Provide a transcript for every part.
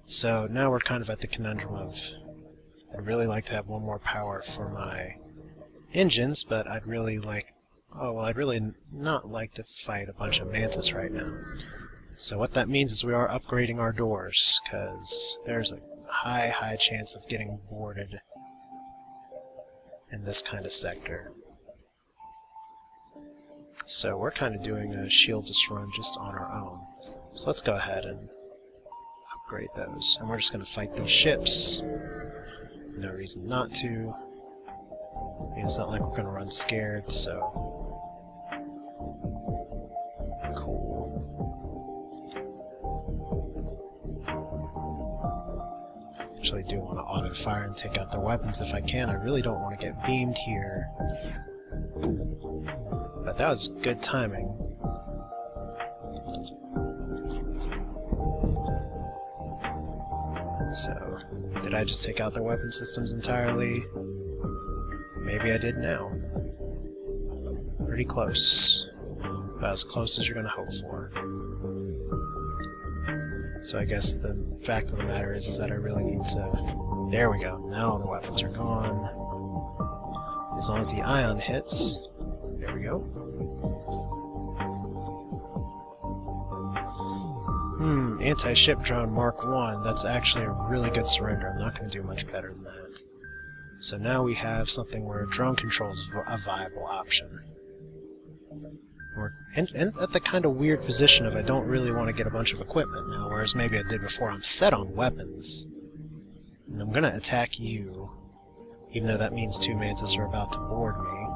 So now we're kind of at the conundrum of I'd really like to have one more power for my engines, but I'd really like... Oh, well, I'd really not like to fight a bunch of mantis right now. So what that means is we are upgrading our doors, because there's a high chance of getting boarded in this kind of sector. So we're kind of doing a shieldless run just on our own. So let's go ahead and upgrade those. And we're just going to fight these ships. No reason not to. I mean, it's not like we're going to run scared, so... Cool. Actually do want to auto-fire and take out their weapons if I can. I really don't want to get beamed here. But that was good timing. So, did I just take out their weapon systems entirely? Maybe I did now. Pretty close. About as close as you're going to hope for. So I guess the fact of the matter is that I really need to... There we go. Now the weapons are gone. As long as the ion hits... There we go. Anti-ship drone Mark 1. That's actually a really good surrender. I'm not going to do much better than that. So now we have something where drone control is a viable option. We're at the kind of weird position of I don't really want to get a bunch of equipment now, whereas maybe I did before. I'm set on weapons. And I'm going to attack you, even though that means two mantis are about to board me.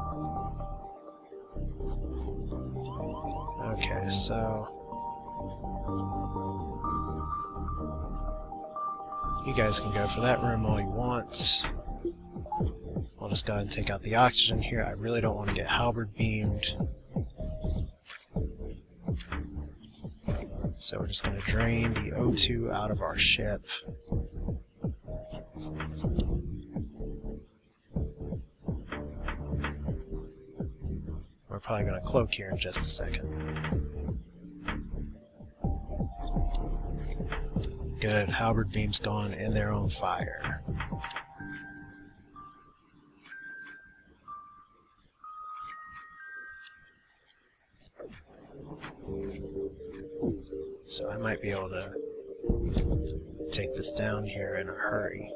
Okay, so... You guys can go for that room all you want. I'll just go ahead and take out the oxygen here. I really don't want to get halberd beamed. So we're just going to drain the O2 out of our ship. We're probably going to cloak here in just a second. Good, halberd beam's gone and they're on fire. So I might be able to take this down here in a hurry.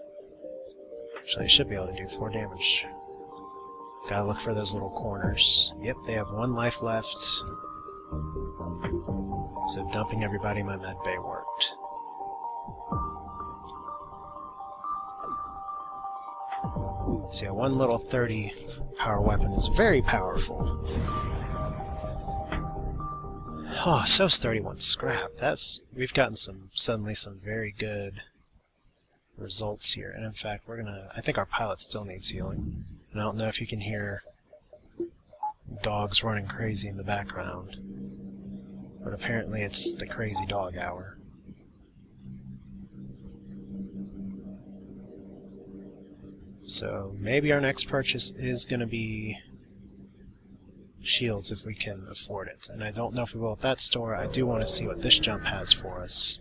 Actually, I should be able to do 4 damage. Gotta look for those little corners. Yep, they have 1 life left. So dumping everybody in my med bay worked. So yeah, one little 30 power weapon is very powerful. Oh, so's 31 scrap. We've gotten suddenly some very good results here. And in fact, I think our pilot still needs healing. And I don't know if you can hear dogs running crazy in the background. But apparently it's the crazy dog hour. So maybe our next purchase is going to be shields if we can afford it. And I don't know if we will at that store. I do want to see what this jump has for us.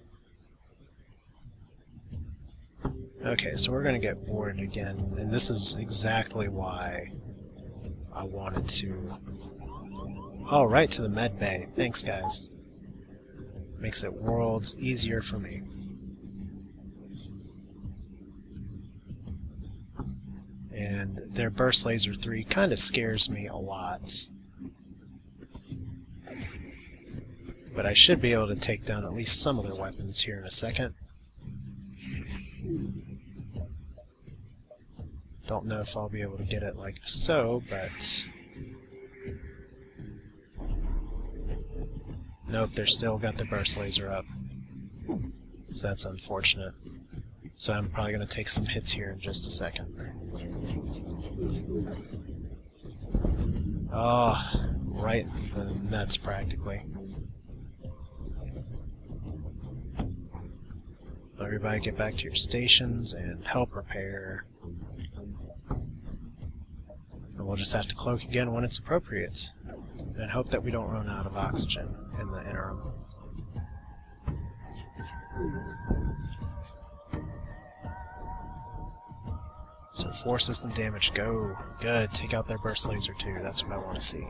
Okay, so we're going to get boarded again. And this is exactly why I wanted to... Oh, right to the med bay. Thanks, guys. Makes it worlds easier for me. And their burst laser 3 kind of scares me a lot. But I should be able to take down at least some of their weapons here in a second. Don't know if I'll be able to get it like so, but... Nope, they're still got the burst laser up. So that's unfortunate. So I'm probably going to take some hits here in just a second. Oh, right in the nuts practically. Everybody get back to your stations and help repair. And we'll just have to cloak again when it's appropriate. And hope that we don't run out of oxygen in the interim. So 4 system damage, go. Good, take out their burst laser too, that's what I want to see.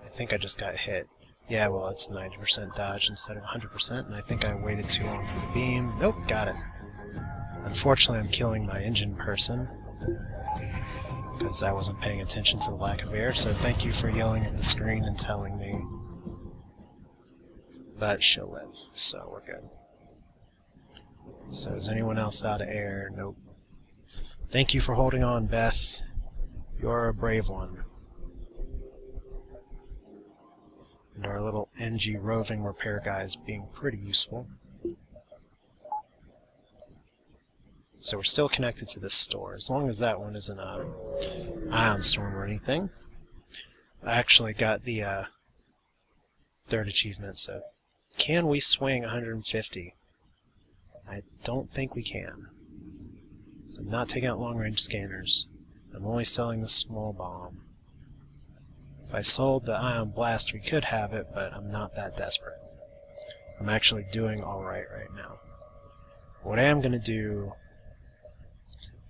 I think I just got hit. Yeah, well, it's 90% dodge instead of 100%, and I think I waited too long for the beam. Nope, got it. Unfortunately, I'm killing my engine person, because I wasn't paying attention to the lack of air, so thank you for yelling at the screen and telling me. But she'll live, so we're good. So is anyone else out of air? Nope. Thank you for holding on, Beth. You're a brave one. And our little NG roving repair guy is being pretty useful. So we're still connected to this store, as long as that one isn't a ion storm or anything. I actually got the 3rd achievement, so can we swing 150? I don't think we can. So I'm not taking out long-range scanners. I'm only selling the small bomb. If I sold the ion blast, we could have it, but I'm not that desperate. I'm actually doing alright right now. What I am going to do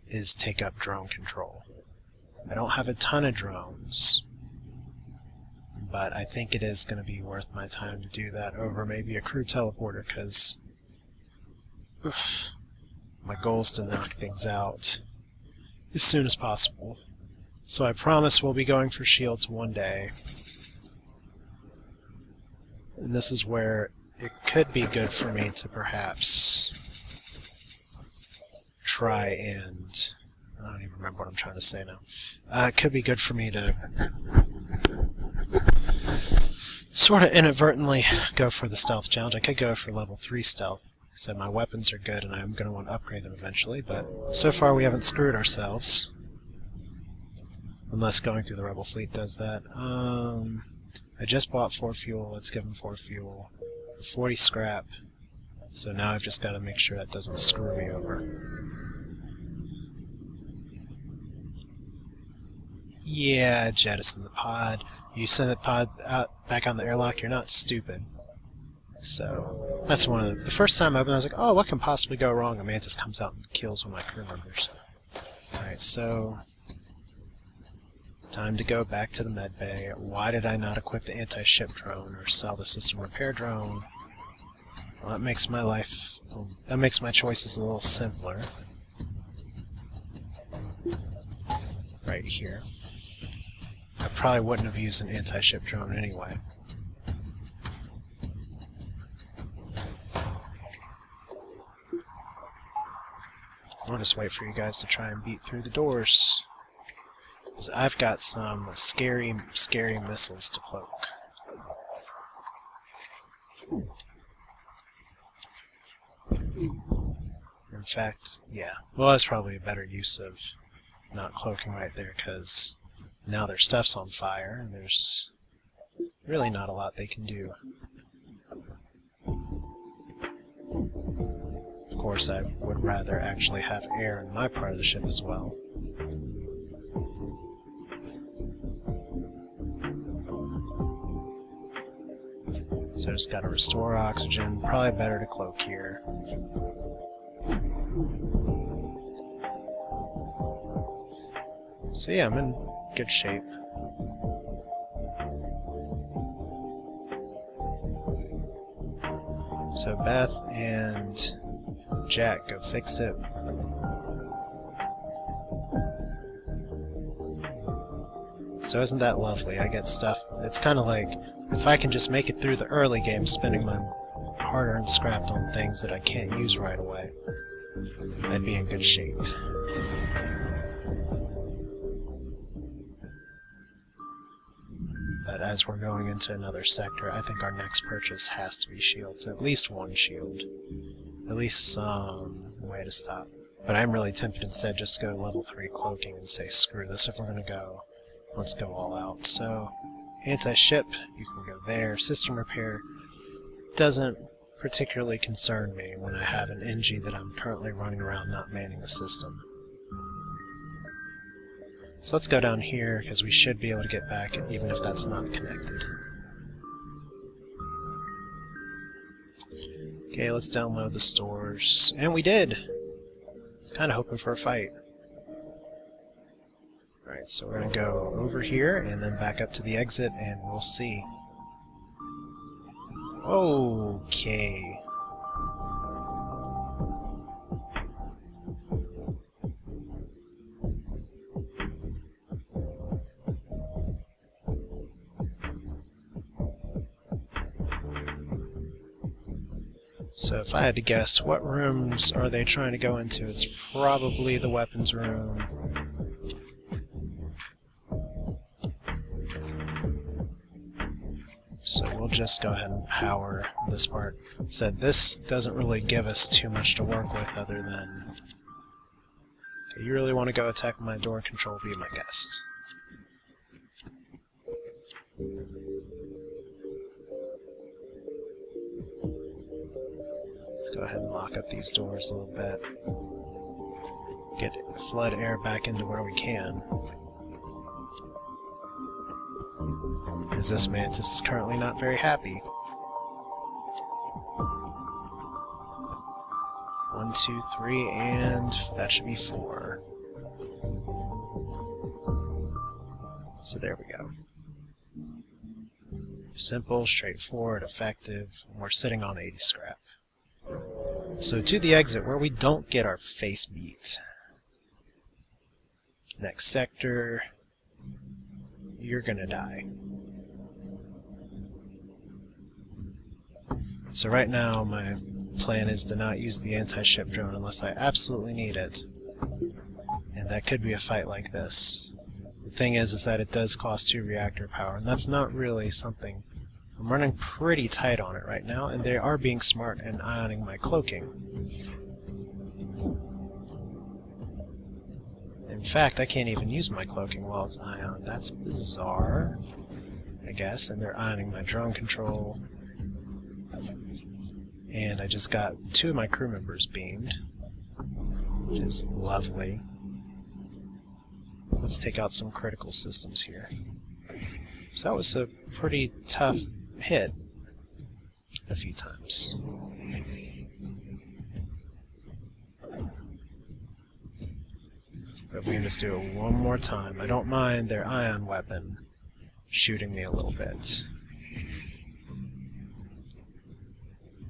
is take up drone control. I don't have a ton of drones, but I think it is going to be worth my time to do that over maybe a crew teleporter, because my goal is to knock things out as soon as possible. So I promise we'll be going for shields one day. And this is where it could be good for me to perhaps try and... I don't even remember what I'm trying to say now. It could be good for me to sort of inadvertently go for the stealth challenge. I could go for level 3 stealth, so my weapons are good and I'm going to want to upgrade them eventually, but so far we haven't screwed ourselves. Unless going through the rebel fleet does that. I just bought 4 fuel, let's give them 4 fuel. 40 scrap, so now I've just got to make sure that doesn't screw me over. Yeah, jettison the pod. You send the pod out back on the airlock, you're not stupid. So, that's one of the first time I opened, I was like, oh, what can possibly go wrong? A mantis comes out and kills one of my crew members. Alright, so... time to go back to the med bay. Why did I not equip the anti-ship drone or sell the system repair drone? Well, that makes my life... that makes my choices a little simpler. Right here. I probably wouldn't have used an anti-ship drone anyway. I'll just wait for you guys to try and beat through the doors. Because I've got some scary missiles to cloak. In fact, yeah. Well, that's probably a better use of not cloaking right there, because now their stuff's on fire, and there's really not a lot they can do. Of course, I would rather actually have air in my part of the ship as well. So just gotta restore oxygen. Probably better to cloak here. So yeah, I'm in good shape. So Beth and Jack, go fix it. So isn't that lovely? I get stuff. It's kind of like, if I can just make it through the early game spending my hard-earned scrap on things that I can't use right away, I'd be in good shape. But as we're going into another sector, I think our next purchase has to be shields. At least one shield. At least some way to stop. But I'm really tempted instead just to go level 3 cloaking and say, screw this, if we're going to go, let's go all out. So, anti-ship, you can go there. System repair doesn't particularly concern me when I have an NG that I'm currently running around not manning the system. So let's go down here, because we should be able to get back even if that's not connected. Okay, let's download the stores. And we did! I was kind of hoping for a fight. Alright, so we're going to go over here and then back up to the exit and we'll see. Okay. So if I had to guess, what rooms are they trying to go into? It's probably the weapons room. So we'll just go ahead and power this part. Said this doesn't really give us too much to work with other than... Okay, you really want to go attack my door control, be my guest. Let's go ahead and lock up these doors a little bit. Get flood air back into where we can. As this mantis is currently not very happy. 1, 2, 3, and that should be 4. So there we go. Simple, straightforward, effective. We're sitting on 80 scrap. So to the exit, where we don't get our face beat. Next sector, you're gonna die. So right now, my plan is to not use the anti-ship drone unless I absolutely need it. And that could be a fight like this. The thing is that it does cost 2 reactor power, and that's not really something... I'm running pretty tight on it right now, and they are being smart and ioning my cloaking. In fact, I can't even use my cloaking while it's ioned. That's bizarre, I guess, and they're ioning my drone control. And I just got 2 of my crew members beamed, which is lovely. Let's take out some critical systems here. So that was a pretty tough hit a few times. But if we can just do it one more time, I don't mind their ion weapon shooting me a little bit.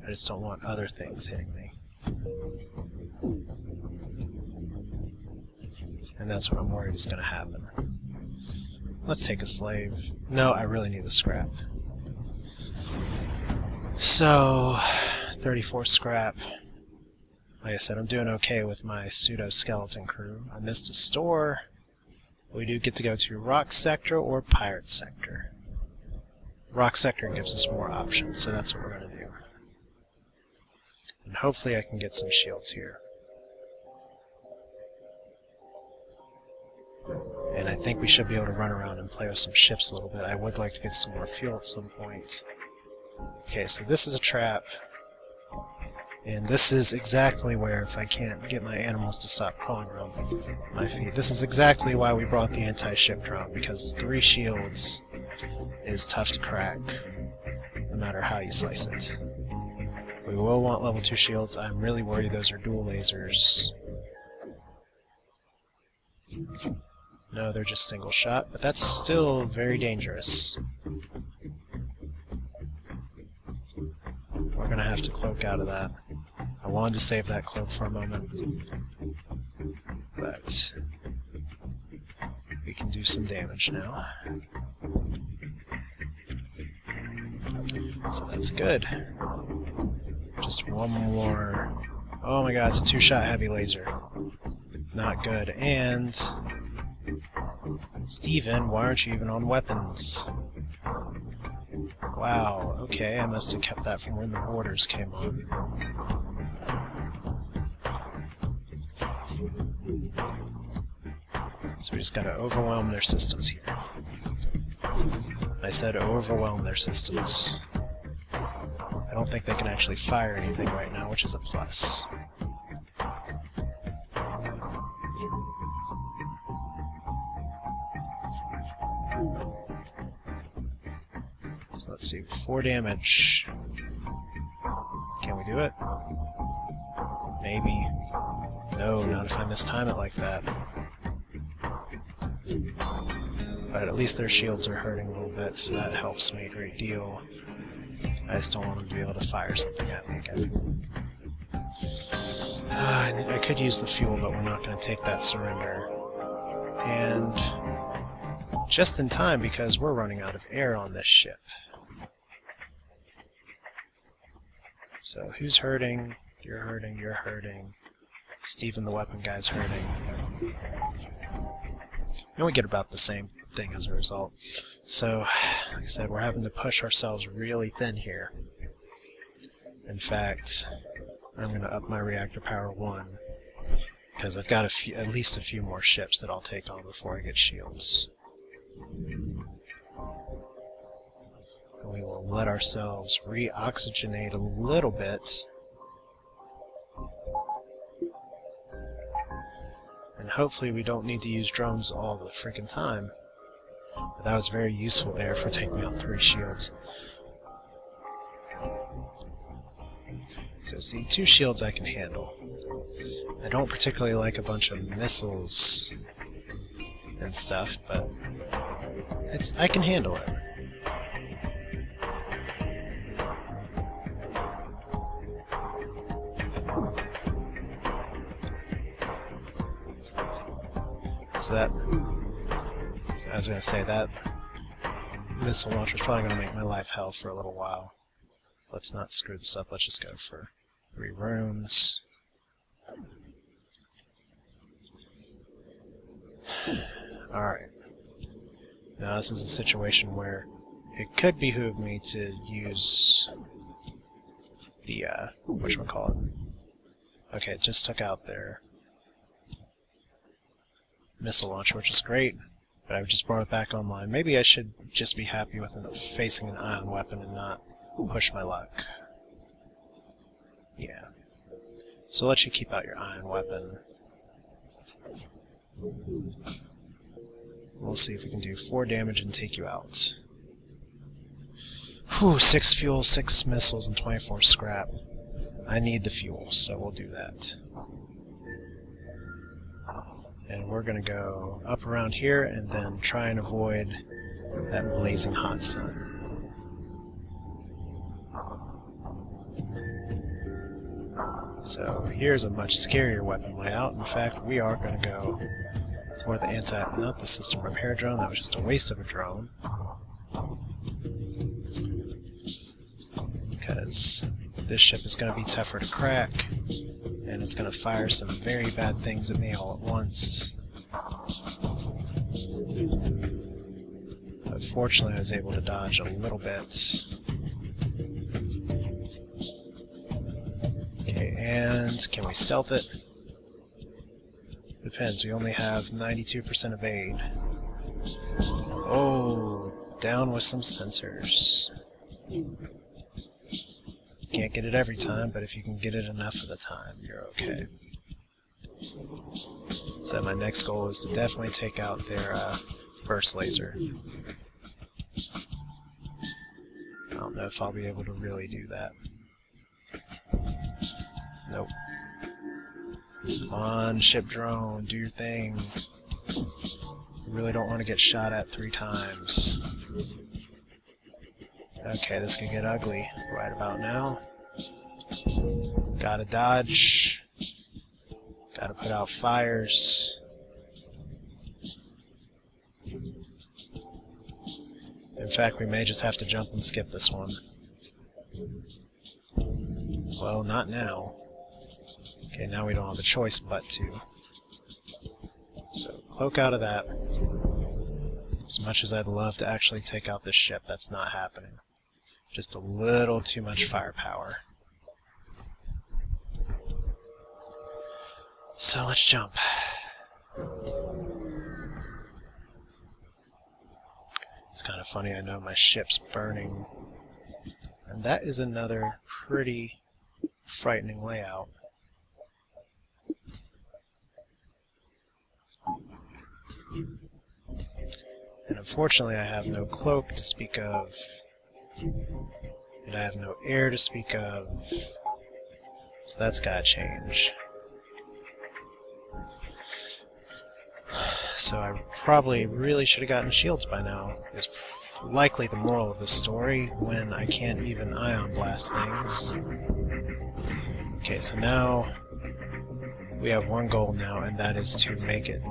I just don't want other things hitting me. And that's what I'm worried is going to happen. Let's take a slave. No, I really need the scrap. So, 34 scrap. Like I said, I'm doing okay with my pseudo-skeleton crew. I missed a store. We do get to go to Rock Sector or Pirate Sector. Rock Sector gives us more options, so that's what we're going to do. And hopefully I can get some shields here. And I think we should be able to run around and play with some ships a little bit. I would like to get some more fuel at some point. Okay, so this is a trap. And this is exactly where, if I can't get my animals to stop crawling around my feet, this is exactly why we brought the anti-ship drone, because 3 shields is tough to crack, no matter how you slice it. We will want level 2 shields. I'm really worried those are dual lasers. No, they're just single shot, but that's still very dangerous. We're gonna have to cloak out of that. I wanted to save that cloak for a moment, but we can do some damage now. So that's good. Just one more. Oh my god, it's a 2-shot heavy laser. Not good. And Steven, why aren't you even on weapons? Wow, okay, I must have kept that from when the borders came on. So we just gotta overwhelm their systems here. I said overwhelm their systems. I don't think they can actually fire anything right now, which is a plus. So let's see, 4 damage. Can we do it? Maybe. No, not if I mistime it like that. But at least their shields are hurting a little bit, so that helps me a great deal. I just don't want them to be able to fire something at me again. I could use the fuel, but we're not going to take that surrender. And just in time, because we're running out of air on this ship. So who's hurting? You're hurting, you're hurting. Steven the weapon guy's hurting. And we get about the same thing as a result. So, like I said, we're having to push ourselves really thin here. In fact, I'm going to up my reactor power 1, because I've got at least a few more ships that I'll take on before I get shields. And we will let ourselves re-oxygenate a little bit. And hopefully we don't need to use drones all the freaking time. But that was very useful there for taking out 3 shields. So see, 2 shields I can handle. I don't particularly like a bunch of missiles and stuff, but I can handle it. So I was going to say that missile launcher is probably going to make my life hell for a little while. Let's not screw this up. Let's just go for 3 rooms. Alright. Now this is a situation where it could behoove me to use the, whatchamacallit. Okay, it just took out their missile launcher, which is great, but I've just brought it back online. Maybe I should just be happy with facing an ion weapon and not push my luck. Yeah. So I'll let you keep out your ion weapon. We'll see if we can do 4 damage and take you out. Whew, 6 fuel, 6 missiles, and 24 scrap. I need the fuel, so we'll do that. And we're going to go up around here and then try and avoid that blazing hot sun. So here's a much scarier weapon layout. In fact, we are going to go for the not the system repair drone. That was just a waste of a drone. Because this ship is going to be tougher to crack. And it's going to fire some very bad things at me all at once. But fortunately I was able to dodge a little bit. Okay, and can we stealth it? Depends, we only have 92% evade. Oh, down with some sensors. Can't get it every time, but if you can get it enough of the time, you're okay. So my next goal is to definitely take out their burst laser. I don't know if I'll be able to really do that. Nope. Come on, ship drone, do your thing. You really don't want to get shot at 3 times. Okay, this can get ugly right about now. Gotta dodge. Gotta put out fires. In fact, we may just have to jump and skip this one. Well, not now. Okay, now we don't have a choice but to. So, cloak out of that. As much as I'd love to actually take out this ship, that's not happening. Just a little too much firepower. So let's jump. It's kind of funny, I know my ship's burning. And that is another pretty frightening layout. And unfortunately I have no cloak to speak of, and I have no air to speak of, so that's gotta change. So I probably really should have gotten shields by now, is likely the moral of this story, when I can't even ion blast things. Okay, so now we have one goal now, and that is to make it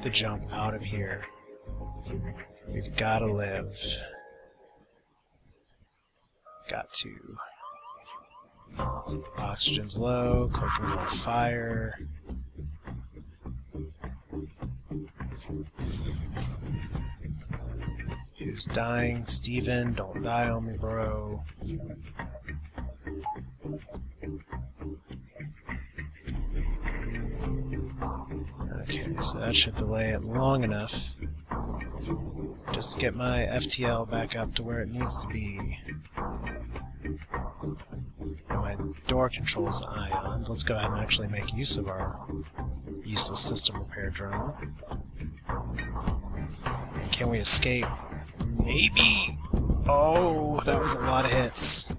the jump out of here. We've got to live. Got to. Oxygen's low, cloaking's on fire. Who's dying? Steven, don't die on me, bro. Okay, so that should delay it long enough just to get my FTL back up to where it needs to be. And my door controls ion. Let's go ahead and actually make use of our useless system repair drone. Can we escape? Maybe! Oh, that was a lot of hits.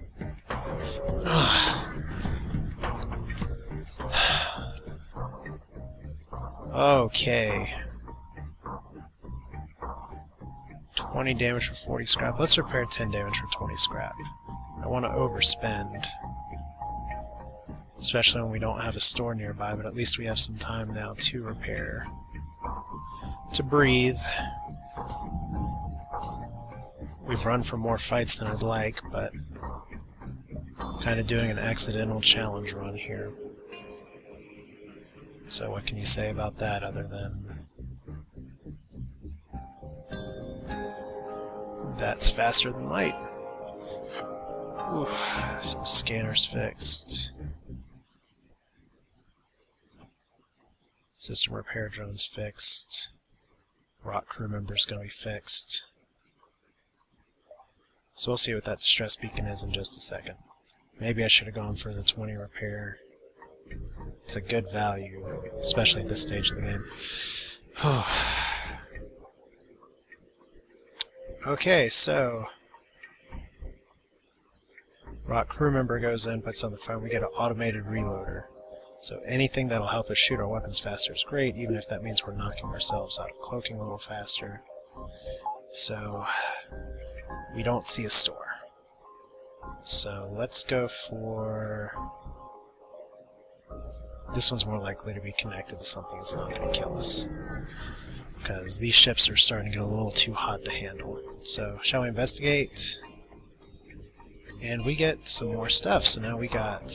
Okay. 20 damage for 40 scrap. Let's repair 10 damage for 20 scrap. I want to overspend. Especially when we don't have a store nearby, but at least we have some time now to repair. To breathe. We've run for more fights than I'd like, but I'm kind of doing an accidental challenge run here. So what can you say about that other than that's faster than light? Oof, some scanners fixed. System repair drones fixed. Rock crew member's gonna be fixed. So we'll see what that distress beacon is in just a second. Maybe I should have gone for the 20 repair. It's a good value, especially at this stage of the game. Okay, so Rock crew member goes in, puts on the phone, we get an automated reloader. So anything that'll help us shoot our weapons faster is great, even if that means we're knocking ourselves out of cloaking a little faster. So we don't see a store. So let's go for... This one's more likely to be connected to something that's not going to kill us. Because these ships are starting to get a little too hot to handle. So, shall we investigate? And we get some more stuff. So now we got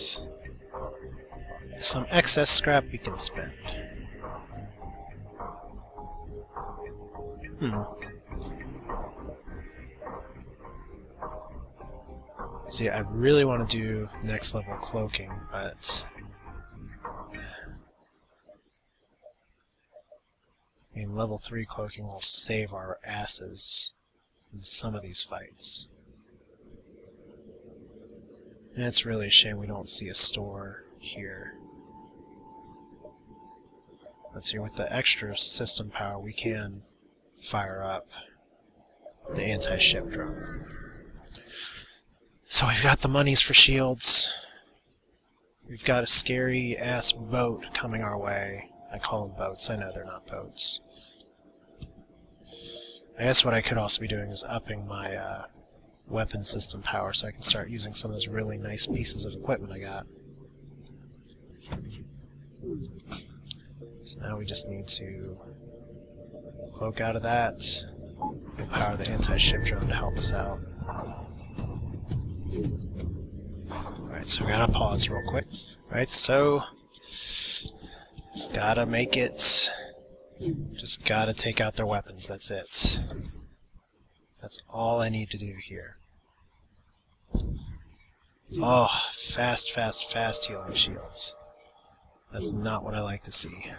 some excess scrap we can spend. See, I really want to do next level cloaking, but I mean, level 3 cloaking will save our asses in some of these fights. And it's really a shame we don't see a store here. Let's see, with the extra system power we can fire up the anti-ship drone. So we've got the monies for shields. We've got a scary-ass boat coming our way. I call them boats. I know they're not boats. I guess what I could also be doing is upping my weapon system power so I can start using some of those really nice pieces of equipment I got. So now we just need to cloak out of that. We'll power the anti-ship drone to help us out. Alright, so we gotta pause real quick. Alright, so gotta make it. Just gotta take out their weapons, that's it. That's all I need to do here. Oh, fast healing shields. That's not what I like to see.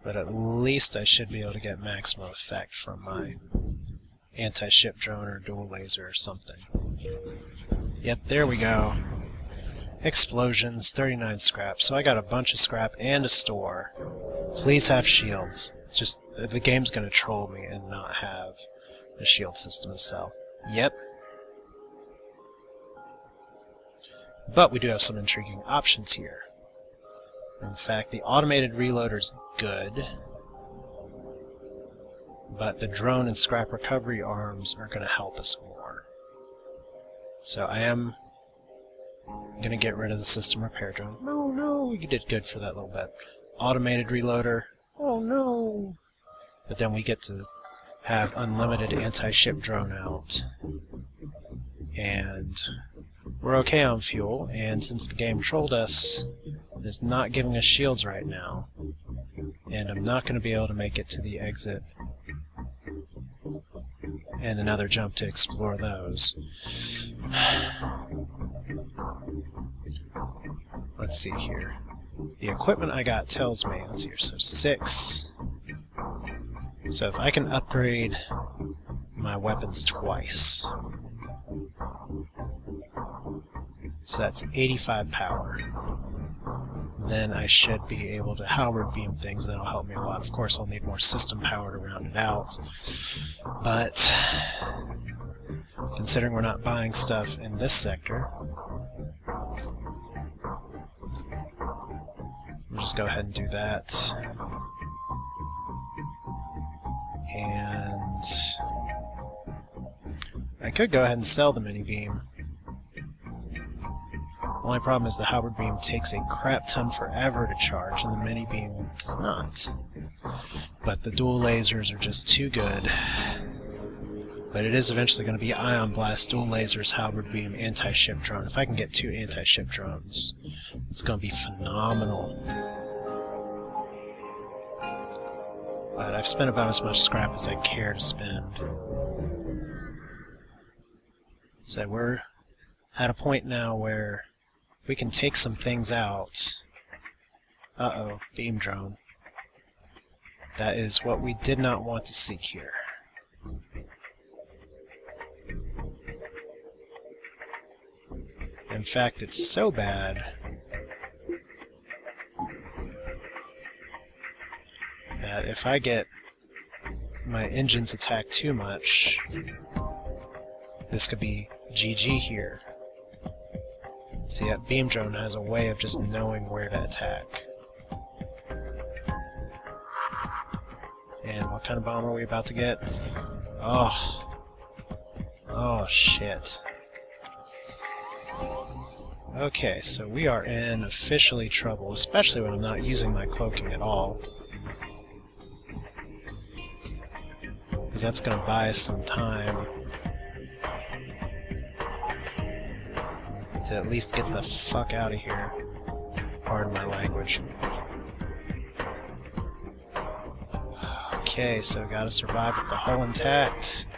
But at least I should be able to get maximum effect from my anti-ship drone or dual laser or something. Yep, there we go. Explosions, 39 scrap. So I got a bunch of scrap and a store. Please have shields. Just, the game's gonna troll me and not have a shield system to sell. Yep. But we do have some intriguing options here. In fact, the automated reloader's good, but the drone and scrap recovery arms are going to help us more. So I am going to get rid of the system repair drone. No, no, we did good for that little bit. Automated reloader. Oh no! But then we get to have unlimited anti-ship drone out. And we're okay on fuel, and since the game trolled us, it's not giving us shields right now, and I'm not going to be able to make it to the exit and another jump to explore those. Let's see here. The equipment I got tells me, let's see here, so 6. So if I can upgrade my weapons twice, so that's 85 power. Then I should be able to halberd beam things. That'll help me a lot. Of course, I'll need more system power to round it out. But considering we're not buying stuff in this sector, we'll just go ahead and do that. And I could go ahead and sell the mini beam. The only problem is the halberd beam takes a crap ton forever to charge, and the mini beam does not. But the dual lasers are just too good. But it is eventually going to be ion blast, dual lasers, halberd beam, anti-ship drone. If I can get 2 anti-ship drones, it's going to be phenomenal. But I've spent about as much scrap as I care to spend. So we're at a point now where if we can take some things out... Uh-oh, beam drone. That is what we did not want to see here. In fact, it's so bad that if I get my engines attacked too much, this could be GG here. See, that beam drone has a way of just knowing where to attack. And what kind of bomb are we about to get? Oh. Oh, shit. Okay, so we are in officially trouble, especially when I'm not using my cloaking at all. Because that's going to buy us some time to at least get the fuck out of here. Pardon my language. Okay, so gotta survive with the hull intact.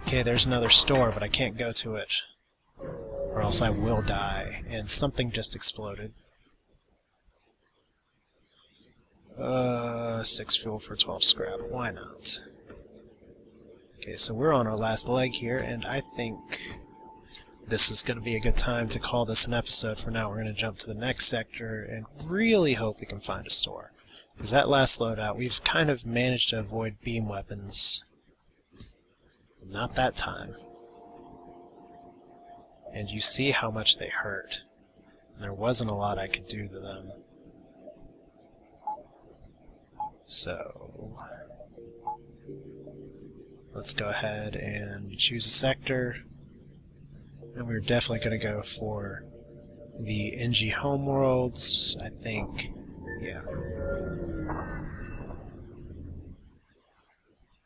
Okay, there's another store, but I can't go to it, or else I will die. And something just exploded. 6 fuel for 12 scrap. Why not? Okay, so we're on our last leg here, and I think this is going to be a good time to call this an episode. For now, we're going to jump to the next sector and really hope we can find a store. Because that last loadout, we've kind of managed to avoid beam weapons. Not that time. And you see how much they hurt. There wasn't a lot I could do to them. So let's go ahead and choose a sector. And we're definitely going to go for the NG Homeworlds, I think. Yeah.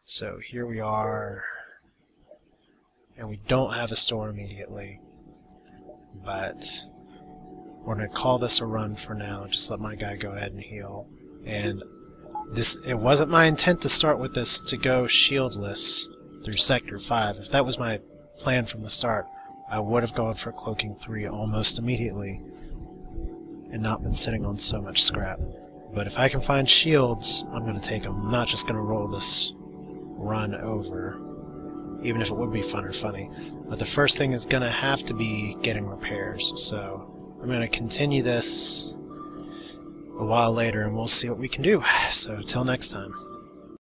So here we are. And we don't have a store immediately. But we're going to call this a run for now. Just let my guy go ahead and heal. And it wasn't my intent to start with this to go shieldless through Sector 5. If that was my plan from the start, I would have gone for Cloaking 3 almost immediately and not been sitting on so much scrap. But if I can find shields, I'm going to take them. I'm not just going to roll this run over even if it would be fun or funny. But the first thing is going to have to be getting repairs, so I'm going to continue this a while later and we'll see what we can do. So till next time.